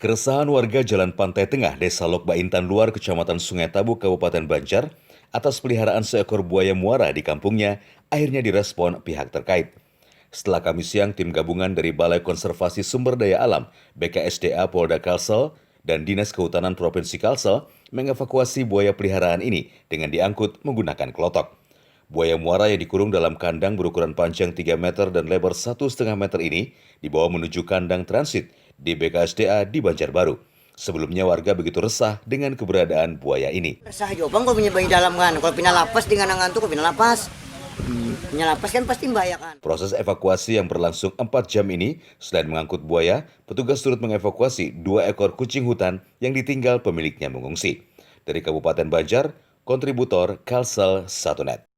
Keresahan warga Jalan Pantai Tengah, Desa Lokba Intan Luar, Kecamatan Sungai Tabu, Kabupaten Banjar, atas peliharaan seekor buaya muara di kampungnya, akhirnya direspon pihak terkait. Setelah Kamis siang, tim gabungan dari Balai Konservasi Sumber Daya Alam, BKSDA Polda Kalsel, dan Dinas Kehutanan Provinsi Kalsel mengevakuasi buaya peliharaan ini dengan diangkut menggunakan klotok. Buaya muara yang dikurung dalam kandang berukuran panjang 3 meter dan lebar 1,5 meter ini dibawa menuju kandang transit di BKSDA di Banjarbaru. Sebelumnya warga begitu resah dengan keberadaan buaya ini. Resah aja bang kalau punya bayi dalam kan, kalau pindah lapas dengan ngantuk kalau pindah lapas. Punya lapas kan pasti membahayakan. Proses evakuasi yang berlangsung 4 jam ini, selain mengangkut buaya, petugas turut mengevakuasi 2 ekor kucing hutan yang ditinggal pemiliknya mengungsi. Dari Kabupaten Banjar, kontributor Kalsel 1net.